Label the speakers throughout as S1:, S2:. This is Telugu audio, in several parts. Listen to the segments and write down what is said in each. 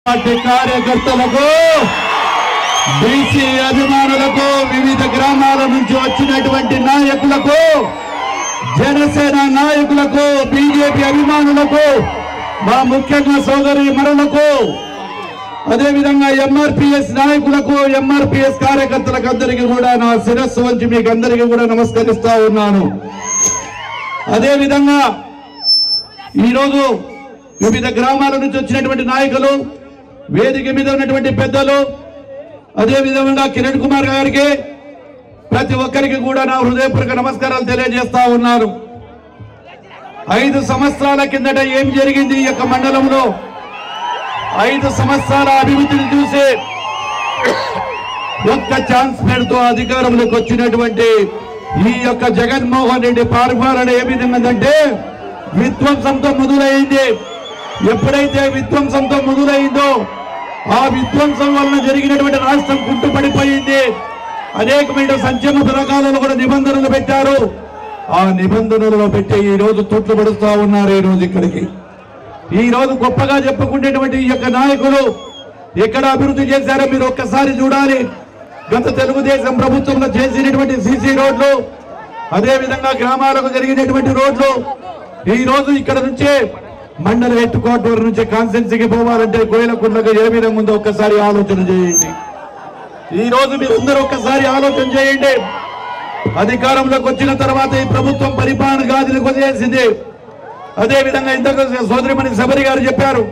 S1: పార్టీ కార్యకర్తలకు బీసీ అభిమానులకు వివిధ గ్రామాల నుంచి వచ్చినటువంటి నాయకులకు జనసేన నాయకులకు బీజేపీ అభిమానులకు మా ముఖ్యంగా సోదరి మరులకు అదేవిధంగా ఎంఆర్పీఎస్ నాయకులకు ఎంఆర్పీఎస్ కార్యకర్తలకు అందరికీ కూడా నా శిరస్సు వంచి మీకు అందరికీ కూడా నమస్కరిస్తా ఉన్నాను. అదేవిధంగా ఈరోజు వివిధ గ్రామాల నుంచి వచ్చినటువంటి నాయకులు, వేదిక మీద ఉన్నటువంటి పెద్దలు, అదేవిధంగా కిరణ్ కుమార్ గారికి ప్రతి ఒక్కరికి కూడా నా హృదయపూర్వక నమస్కారాలు తెలియజేస్తా ఉన్నాను. 5 సంవత్సరాల కిందట ఏం జరిగింది ఈ యొక్క మండలంలో, 5 సంవత్సరాల అభివృద్ధిని చూసి ఒక్క ఛాన్స్ పెడుతూ అధికారంలోకి వచ్చినటువంటి ఈ యొక్క జగన్మోహన్ రెడ్డి పరిపాలన ఏ విధంగా విధ్వంసంతో మొదలైంది. ఎప్పుడైతే విధ్వంసంతో మొదలైందో ఆ విధ్వంసం వలన జరిగినటువంటి రాష్ట్రం కుంటుపడిపోయింది. అనేకమైన సంక్షేమ పథకాలలో కూడా నిబంధనలు పెట్టారు. ఆ నిబంధనలలో పెట్టి ఈ రోజు తొట్లు పడుతూ ఉన్నారు. ఈ రోజు ఇక్కడికి ఈ రోజు గొప్పగా చెప్పుకునేటువంటి ఈ యొక్క నాయకులు ఎక్కడ అభివృద్ధి చేశారో మీరు ఒక్కసారి చూడాలి. గత తెలుగుదేశం ప్రభుత్వంలో చేసినటువంటి సీసీ రోడ్లు, అదేవిధంగా గ్రామాలకు జరిగినటువంటి రోడ్లు, ఈ రోజు ఇక్కడ నుంచే మండల హెడ్ క్వార్టర్ నుంచి కాన్స్టిట్యున్సీకి పోవాలంటే కోయిలకుండకు ఏ విధంగా ఉందో ఒక్కసారి ఆలోచన చేయండి. ఈ రోజు మీరందరూ ఒక్కసారి ఆలోచన చేయండి. అధికారంలోకి వచ్చిన తర్వాత ఈ ప్రభుత్వం పరిపాలన గాదిని కొనేసింది. అదేవిధంగా ఇంతకు సోదరిమణి శబరి గారు చెప్పారు,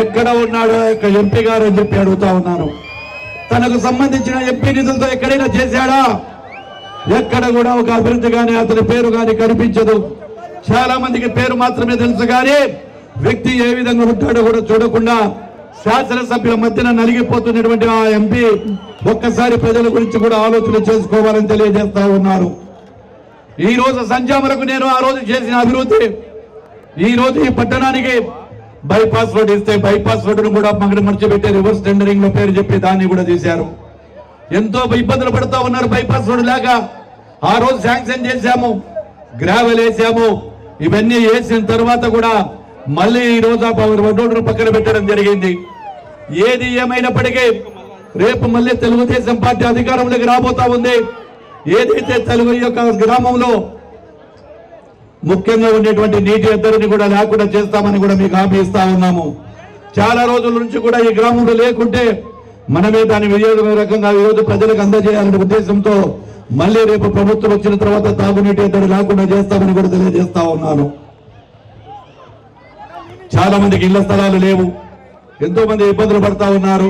S1: ఎక్కడ ఉన్నాడో ఎంపీ గారు అని చెప్పి అడుగుతా ఉన్నాను. తనకు సంబంధించిన ఎంపీ నిధులతో ఎక్కడైనా చేశాడా? ఎక్కడ కూడా ఒక అభివృద్ధి కానీ అతని పేరు కానీ కనిపించదు. చాలా మందికి పేరు మాత్రమే తెలుసు కానీ వ్యక్తి ఏ విధంగా ఉంటాడో కూడా చూడకుండా శాసనసభ్యుల మధ్యన నలిగిపోతున్నటువంటి ఆ ఎంపీ ఒక్కసారి ప్రజల గురించి కూడా ఆలోచన చేసుకోవాలని తెలియజేస్తా ఉన్నారు. ఈ రోజు సంజామలకు నేను ఆ రోజు చేసిన అభివృద్ధి, ఈ రోజు ఈ పట్టణానికి బైపాస్ రోడ్ ఇస్తే బైపాస్ రోడ్డును కూడా మర్చిపెట్టి రివర్స్ టెండరింగ్ లో పేరు చెప్పి దాన్ని కూడా తీశారు. ఎంతో ఇబ్బందులు పడుతూ ఉన్నారు. బైపాస్ రోడ్డు లేక ఆ రోజు శాంక్షన్ చేశాము, గ్రావెల్ వేసాము. ఇవన్నీ వేసిన తర్వాత కూడా మళ్ళీ ఈ రోజు రోడ్డు పక్కన పెట్టడం జరిగింది. ఏది ఏమైనప్పటికీ రేపు మళ్ళీ తెలుగుదేశం పార్టీ అధికారంలోకి రాబోతా ఉంది. ఏదైతే తెలుగు యొక్క గ్రామంలో ముఖ్యంగా ఉండేటువంటి నీటి ఎద్దరిని కూడా లేకుండా చేస్తామని కూడా మీకు హామీ ఇస్తా ఉన్నాము. చాలా రోజుల నుంచి కూడా ఈ గ్రామంలో లేకుంటే మనమే దాని వినియోగ రకంగా ఈరోజు ప్రజలకు అందజేయాలనే ఉద్దేశంతో మళ్ళీ రేపు ప్రభుత్వం వచ్చిన తర్వాత తాగునీటి ఎద్దడి లేకుండా చేస్తామని కూడా తెలియజేస్తా ఉన్నాను. చాలా మందికి ఇళ్ల స్థలాలు లేవు, ఎంతో మంది ఇబ్బందులు పడతా ఉన్నారు.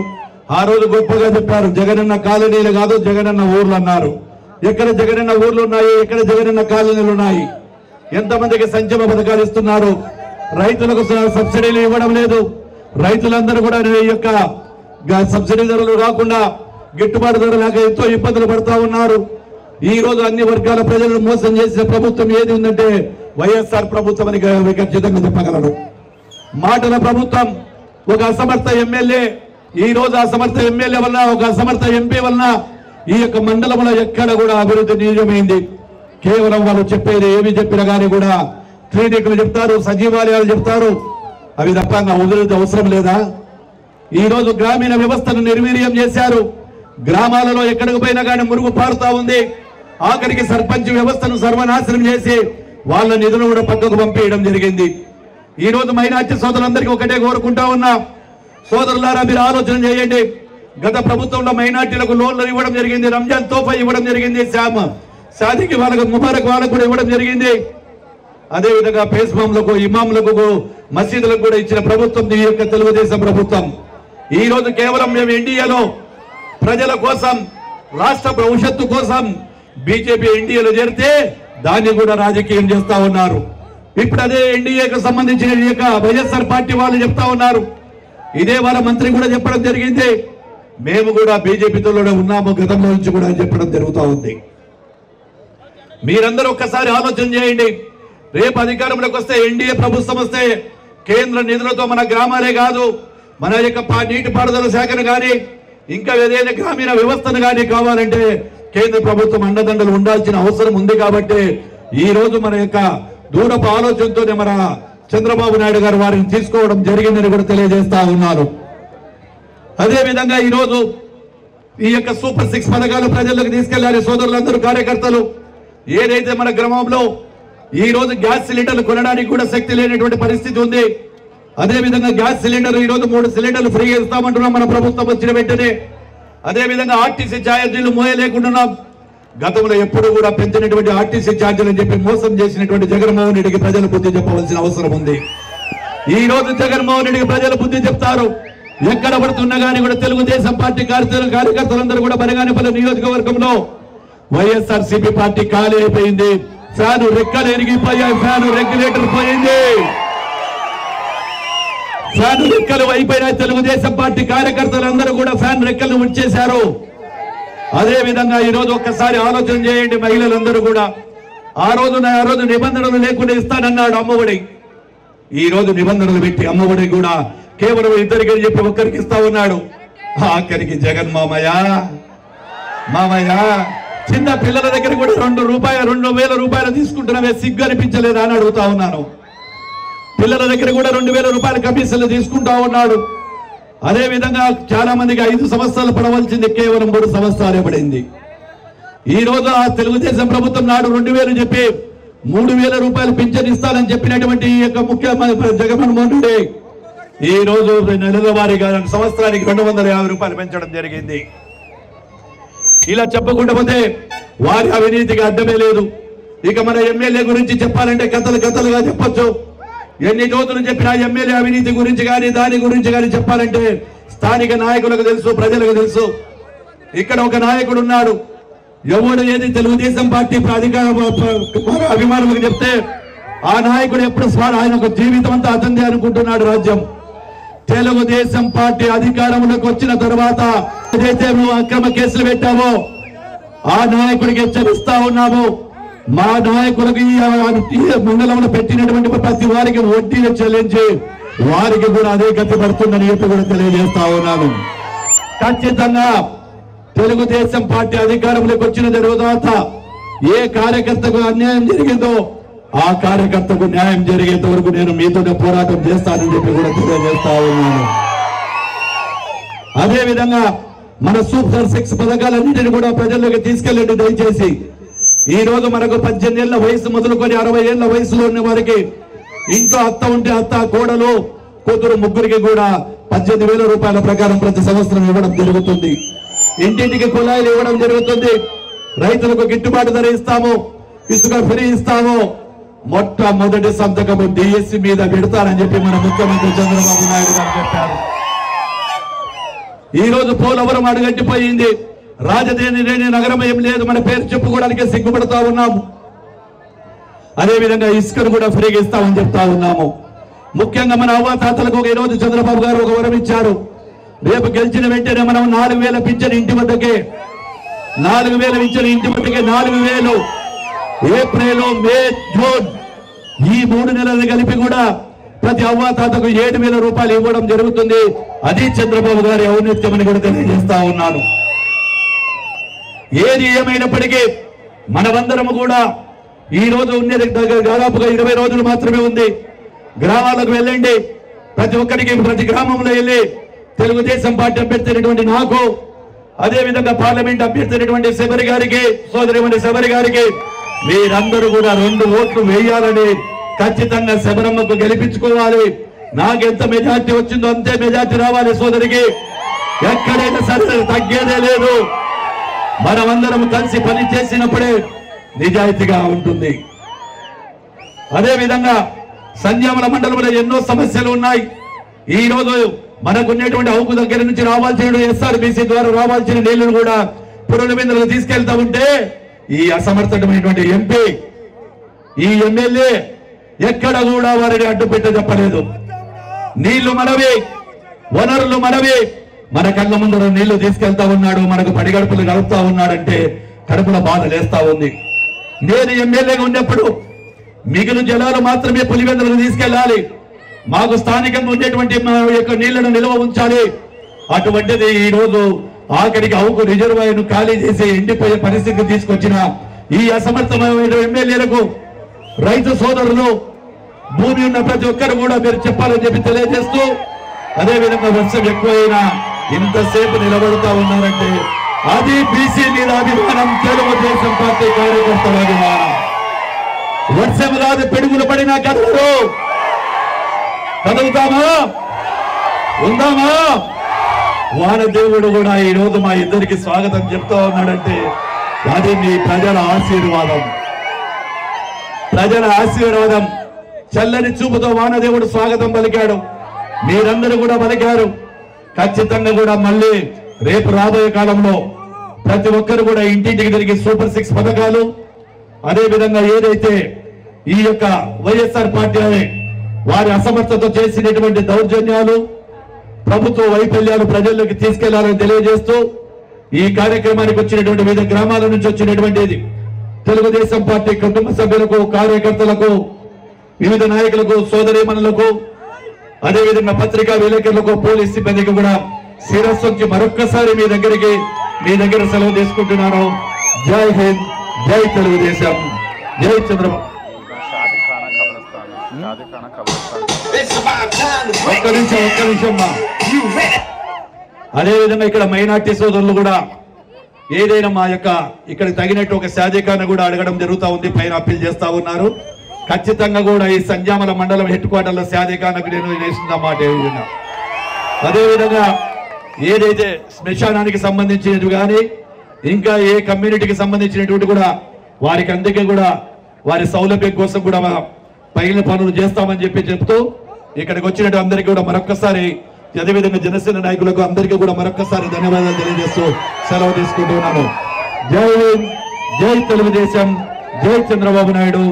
S1: ఆ రోజు గొప్పగా చెప్పారు, జగనన్న కాలనీలు కాదు జగనన్న ఊర్లు అన్నారు. ఎక్కడ జగనన్న ఊర్లు ఉన్నాయి, ఎక్కడ జగనన్న కాలనీలు ఉన్నాయి? ఎంతమందికి సంక్షేమ పథకాలు ఇస్తున్నారు? రైతులకు సబ్సిడీలు ఇవ్వడం లేదు. రైతులందరూ కూడా ఈ యొక్క సబ్సిడీ ధరలు రాకుండా గిట్టుబాటు ధర లేక ఎంతో ఇబ్బందులు పడతా ఉన్నారు. ఈ రోజు అన్ని వర్గాల ప్రజలను మోసం చేసిన ప్రభుత్వం ఏది ఉందంటే వైఎస్ఆర్ ప్రభుత్వం అని ఖచ్చితంగా చెప్పగలడు. మాటల ప్రభుత్వం, ఒక అసమర్థ ఎమ్మెల్యే, ఈ రోజు అసమర్థ ఎమ్మెల్యే వలన, ఒక అసమర్థ ఎంపీ వలన ఈ యొక్క మండలంలో ఎక్కడ కూడా అభివృద్ధి నిజమైంది. కేవలం వాళ్ళు చెప్పేది ఏమి చెప్పినా కానీ కూడా క్లినిక్లు చెప్తారు, సచివాలయాలు చెప్తారు, అవి తప్ప అభివృద్ధి అవసరం లేదా? ఈ రోజు గ్రామీణ వ్యవస్థను నిర్వీర్యం చేశారు. గ్రామాలలో ఎక్కడికి పోయినా కానీ మురుగు పారుతా ఉంది. ఆఖరికి సర్పంచ్ వ్యవస్థను సర్వనాశనం చేసి వాళ్ళ నిధులు కూడా పక్కకు పంపేయడం జరిగింది. ఈ రోజు మైనార్టీ సోదరులందరికీ ఒకటే కోరుకుంటా ఉన్నా, సోదరులారా మీరు ఆలోచన చేయండి. గత ప్రభుత్వంలో మైనార్టీలకు లోన్లు ఇవ్వడం జరిగింది, రంజాన్ తోఫా ఇవ్వడం జరిగింది, షాదీకి వాళ్ళకు ముబారక్ వాళ్ళకు కూడా ఇవ్వడం జరిగింది. అదేవిధంగా పేస్మాంలకు, ఇమాంలకు, మసీదులకు కూడా ఇచ్చిన ప్రభుత్వం ఈ యొక్క తెలుగుదేశం ప్రభుత్వం. ఈ రోజు కేవలం మేము ఎన్డీఏలో ప్రజల కోసం, రాష్ట్ర భవిష్యత్తు కోసం బీజేపీ ఎన్డీఏలో చేరితే దాన్ని కూడా రాజకీయం చేస్తా ఉన్నారు. ఇప్పుడు అదే ఎన్డీఏకు సంబంధించిన ఈ యొక్క వైఎస్ఆర్ పార్టీ వాళ్ళు చెప్తా ఉన్నారు. ఇదే వాళ్ళ మంత్రి కూడా చెప్పడం జరిగింది, మేము కూడా బీజేపీతోనే ఉన్నాము గతంలో నుంచి కూడా చెప్పడం జరుగుతూ ఉంది. మీరందరూ ఒక్కసారి ఆలోచన చేయండి. రేపు అధికారంలోకి వస్తే, ఎన్డీఏ ప్రభుత్వం వస్తే కేంద్ర నిధులతో మన గ్రామాలే కాదు, మన యొక్క నీటిపారుదల శాఖను కానీ ఇంకా ఏదైనా గ్రామీణ వ్యవస్థను కానీ కావాలంటే కేంద్ర ప్రభుత్వం అండదండలు ఉండాల్సిన అవసరం ఉంది. కాబట్టి ఈ రోజు మన యొక్క దూరపు ఆలోచనతోనే మన చంద్రబాబు నాయుడు గారు వారిని తీసుకోవడం జరిగిందని కూడా తెలియజేస్తా ఉన్నారు. అదే విధంగా ఈ రోజు ఈ యొక్క సూపర్ 6 పథకాలు ప్రజల్లోకి తీసుకెళ్లాలి సోదరులందరూ కార్యకర్తలు. ఏదైతే మన గ్రామంలో ఈ రోజు గ్యాస్ సిలిండర్లు కొనడానికి కూడా శక్తి లేనటువంటి పరిస్థితి ఉంది. అదే విధంగా గ్యాస్ సిలిండర్ ఈ రోజు 3 సిలిండర్లు ఫ్రీగా ఇస్తామంటున్నాం మన ప్రభుత్వం వచ్చిన వెంటనే. అదే విధంగా ఆర్టీసీ ఛార్జీలు మోయలేకుంటున్నాం. గతంలో ఎప్పుడు కూడా పెంచినటువంటి ఆర్టీసీ ఛార్జీలు అని చెప్పి మోసం చేసినటువంటి జగన్మోహన్ రెడ్డికి ప్రజలు బుద్ధి చెప్పవలసిన అవసరం ఉంది. ఈ రోజు జగన్మోహన్ రెడ్డికి ప్రజలు బుద్ధి చెప్తారు. ఎక్కడ పడుతున్నా కానీ కూడా తెలుగుదేశం పార్టీ కార్యకర్తలందరూ కూడా బనగానపల్లి నియోజకవర్గంలో వైఎస్ఆర్సీపీ పార్టీ ఖాళీ అయిపోయింది. ఫ్యాను రెక్కలు ఎరిగిపోయాయి. ఫ్యాను రెగ్యులేటర్ పోయింది. ఫ్యాన్ రెక్కలు అయిపోయినాయి. తెలుగుదేశం పార్టీ కార్యకర్తలందరూ కూడా ఫ్యాన్ రెక్కలు ఉంచేశారు. అదే విధంగా ఈ రోజు ఒక్కసారి ఆలోచన చేయండి మహిళలందరూ కూడా. ఆ రోజు నిబంధనలు లేకుండా ఇస్తానన్నాడు అమ్మఒడి. ఈ రోజు నిబంధనలు పెట్టి అమ్మఒడి కూడా కేవలం ఇద్దరికి చెప్పి ఒక్కరికి ఇస్తా ఉన్నాడు. ఆఖరికి జగన్ మామయ్య చిన్న పిల్లల దగ్గర కూడా 2,000 రూపాయలు తీసుకుంటున్నావే, సిగ్గు అనిపించలేదా అని అడుగుతా ఉన్నాను. పిల్లల దగ్గర కూడా 2,000 రూపాయల కమిషన్లు తీసుకుంటా ఉన్నాడు. అదే విధంగా చాలా మందికి 5 సంవత్సరాలు పడవలసింది కేవలం 3 సంవత్సరాలే పడింది. ఈ రోజు ఆ తెలుగుదేశం ప్రభుత్వం నాడు 2,000 చెప్పి 3,000 రూపాయలు పింఛన్ ఇస్తానని చెప్పినటువంటి ఈ యొక్క ముఖ్యమంత్రి జగన్మోహన్ రెడ్డి ఈ రోజు నెలల వారీగా సంవత్సరానికి 250 రూపాయలు పెంచడం జరిగింది. ఇలా చెప్పకుండా పోతే వారి అవినీతికి అడ్డమే లేదు. ఇక మన ఎమ్మెల్యే గురించి చెప్పాలంటే కథలుగా చెప్పొచ్చు. ఎన్ని రోజులు చెప్పినా ఎమ్మెల్యే అవినీతి గురించి కానీ దాని గురించి కానీ చెప్పాలంటే స్థానిక నాయకులకు తెలుసు, ప్రజలకు తెలుసు. ఇక్కడ ఒక నాయకుడు ఉన్నాడు. ఎవడు ఏది తెలుగుదేశం పార్టీ అభిమానులకు చెప్తే ఆ నాయకుడు ఎప్పుడు ఆయన ఒక జీవితం అంతా అతందే అనుకుంటున్నాడు రాజ్యం. తెలుగుదేశం పార్టీ అధికారంలోకి వచ్చిన తర్వాత ఏదైతే నువ్వు అక్రమ కేసులు పెట్టావో ఆ నాయకుడికి హెచ్చరిస్తా ఉన్నాము. మా నాయకులకు ఈ మండలంలో పెట్టినటువంటి ప్రతి వారికి వడ్డీలు చెల్లించి వారికి కూడా అదే గతి పడుతుందని చెప్పి కూడా తెలియజేస్తా ఉన్నాను. ఖచ్చితంగా తెలుగుదేశం పార్టీ అధికారంలోకి వచ్చిన తర్వాత ఏ కార్యకర్తకు అన్యాయం జరిగిందో ఆ కార్యకర్తకు న్యాయం జరిగేంత వరకు నేను మీతోనే పోరాటం చేస్తానని చెప్పి కూడా తెలియజేస్తా ఉన్నాను. అదే విధంగా మన సూపర్ 6 పథకాలన్నింటినీ కూడా ప్రజల్లోకి తీసుకెళ్ళండి దయచేసి. ఈ రోజు మనకు 18 ఏళ్ల వయసు మొదలుకొని 60 ఏళ్ల వయసులో ఉన్న వారికి ఇంట్లో అత్త ఉంటే అత్త, కోడలు, కూతురు ముగ్గురికి కూడా 18,000 రూపాయల ప్రకారం ప్రతి సంవత్సరం ఇవ్వడం జరుగుతుంది. ఇంటింటికి కుళాయిలు ఇవ్వడం జరుగుతుంది. రైతులకు గిట్టుబాటు ధర ఇస్తాము, ఇసుక ఫ్రీ ఇస్తాము. మొట్టమొదటి సంతకము డిఎస్సి మీద పెడతారని చెప్పి మన ముఖ్యమంత్రి చంద్రబాబు నాయుడు గారు చెప్పారు. ఈ రోజు పోలవరం అడుగంటిపోయింది. రాజధాని లేని నగరం ఏం లేదు. మన పేరు చెప్పుకోవడానికి సిగ్గుపడతా ఉన్నాము. అదేవిధంగా ఇసుకను కూడా ఫ్రీగా ఇస్తామని చెప్తా ఉన్నాము. ముఖ్యంగా మన అవ్వాతాతలకు ఈ రోజు చంద్రబాబు గారు ఒక వరం ఇచ్చారు. రేపు గెలిచిన వెంటనే మనం 4,000 పింఛన్ ఇంటి వద్దకే 4,000 ఇచ్చిన ఇంటి వద్దకే 4,000 ఏప్రిల్, మే, జూన్ ఈ 3 నెలలు కలిపి కూడా ప్రతి అవ్వాతాతకు 7,000 రూపాయలు ఇవ్వడం జరుగుతుంది. అది చంద్రబాబు గారి ఔన్నత్యమని కూడా తెలియజేస్తా ఉన్నాను. ఏది ఏమైనప్పటికీ మనమందరము కూడా ఈ రోజు ఉండేది దాదాపుగా 20 రోజులు మాత్రమే ఉంది. గ్రామాలకు వెళ్ళండి. ప్రతి ఒక్కరికి ప్రతి గ్రామంలో వెళ్ళి తెలుగుదేశం పార్టీ అభ్యర్థి అయినటువంటి నాకు, అదే విధంగా పార్లమెంట్ అభ్యర్థి అయినటువంటి శబరి గారికి, సోదరిమణి శబరి గారికి మీరందరూ కూడా 2 ఓట్లు వేయాలని, ఖచ్చితంగా శబరమ్మకు గెలిపించుకోవాలి. నాకెంత మెజార్టీ వచ్చిందో అంతే మెజార్టీ రావాలి సోదరికి. ఎక్కడైనా సరే తగ్గేదే లేదు. మనమందరం కలిసి పని చేసినప్పుడే నిజాయితీగా ఉంటుంది. అదే విధంగా సంజామల మండలంలో ఎన్నో సమస్యలు ఉన్నాయి. ఈ రోజు మనకున్నటువంటి హౌకు దగ్గర నుంచి రావాల్సిన ఎస్ఆర్బీసీ ద్వారా రావాల్సిన నీళ్లను కూడా పురుల మీద తీసుకెళ్తా ఉంటే ఈ అసమర్థమైనటువంటి ఎంపీ, ఈ ఎమ్మెల్యే ఎక్కడ కూడా వారిని అడ్డుపెట్ట చెప్పలేదు. నీళ్లు మనవి, వనరులు మనవి. మన కళ్ళ ముందర నీళ్లు తీసుకెళ్తా ఉన్నాడు, మనకు పడిగడుపులు గడుపుతా ఉన్నాడంటే కడుపుల బాధ లేస్తా ఉంది. నేను ఎమ్మెల్యేగా ఉన్నప్పుడు మిగులు జలాలు మాత్రమే పులివెందులకు తీసుకెళ్లాలి, మాకు స్థానికంగా ఉండేటువంటి మా యొక్క నీళ్లను నిల్వ ఉంచాలి. అటువంటిది ఈ రోజు ఆఖరికి అవుకు రిజర్వాయర్ను ఖాళీ చేసి ఎండిపోయే పరిస్థితి తీసుకొచ్చిన ఈ అసమర్థమైన ఎమ్మెల్యేలకు, రైతు సోదరులు, భూమి ఉన్న ప్రతి ఒక్కరు కూడా మీరు చెప్పాలని చెప్పి తెలియజేస్తూ, అదేవిధంగా వర్షం ఎక్కువైనా ఇంతసేపు నిలబడుతా ఉన్నారంటే అది బీసీ మీద అభిమానం, తెలుగుదేశం పార్టీ కార్యకర్తల అభిమానం. వర్షం కాదు, పిడుగులు పడినా కదలరు. కదులుతామా, ఉందామా? వానదేవుడు కూడా ఈ రోజు మా ఇద్దరికి స్వాగతం చెప్తా ఉన్నాడంటే అది మీ ప్రజల ఆశీర్వాదం. ప్రజల ఆశీర్వాదం. చల్లని చూపుతో వానదేవుడు స్వాగతం పలికాడు. మీరందరూ కూడా పలికారు. ఖచ్చితంగా కూడా మళ్ళీ రేపు రాబోయే కాలంలో ప్రతి ఒక్కరు కూడా ఇంటింటికి తిరిగి సూపర్ 6 పథకాలు, అదే విధంగా ఏదైతే ఈ యొక్క వైఎస్ఆర్ పార్టీ వారి అసమర్థత చేసినటువంటి దౌర్జన్యాలు, ప్రభుత్వ వైఫల్యాలు ప్రజల్లోకి తీసుకెళ్లాలని తెలియజేస్తూ ఈ కార్యక్రమానికి వచ్చినటువంటి వివిధ గ్రామాల నుంచి వచ్చినటువంటి తెలుగుదేశం పార్టీ కుటుంబ సభ్యులకు, కార్యకర్తలకు, వివిధ నాయకులకు, సోదరీమణులకు, అదేవిధంగా పత్రికా విలేకరులకు, పోలీస్ సిబ్బందికి కూడా శిరస్సు నుంచి మరొక్కసారి మీ దగ్గర సెలవు తీసుకుంటున్నాను. జై హింద్, జై తెలుగుదేశం, జై చంద్రబాబు. ఒక్క నిమిషం మా. అదేవిధంగా ఇక్కడ మైనార్టీ సోదరులు కూడా ఏదైనా మా యొక్క ఇక్కడ తగినట్టు ఒక షాజీఖాన్ కూడా అడగడం జరుగుతూ ఉంది, పైన అప్పీల్ చేస్తా ఉన్నారు. ఖచ్చితంగా కూడా ఈ సంజామల మండలం హెడ్ క్వార్టర్లో షాజీఖాన్కు నేను వేసిన మాట. అదేవిధంగా ఏదైతే శ్మశానానికి సంబంధించినవి కానీ ఇంకా ఏ కమ్యూనిటీకి సంబంధించినటువంటి కూడా వారికి అందుకే కూడా వారి సౌలభ్యం కోసం కూడా పైన పనులు చేస్తామని చెప్తూ ఇక్కడికి వచ్చినట్టు అందరికీ కూడా మరొక్కసారి, అదేవిధంగా జనసేన నాయకులకు అందరికీ కూడా మరొక్కసారి ధన్యవాదాలు తెలియజేస్తూ సెలవు తీసుకుంటున్నాను. జై హింద్, జై తెలుగుదేశం, జై చంద్రబాబు నాయుడు,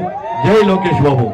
S1: జై లోకేష్ బాబు.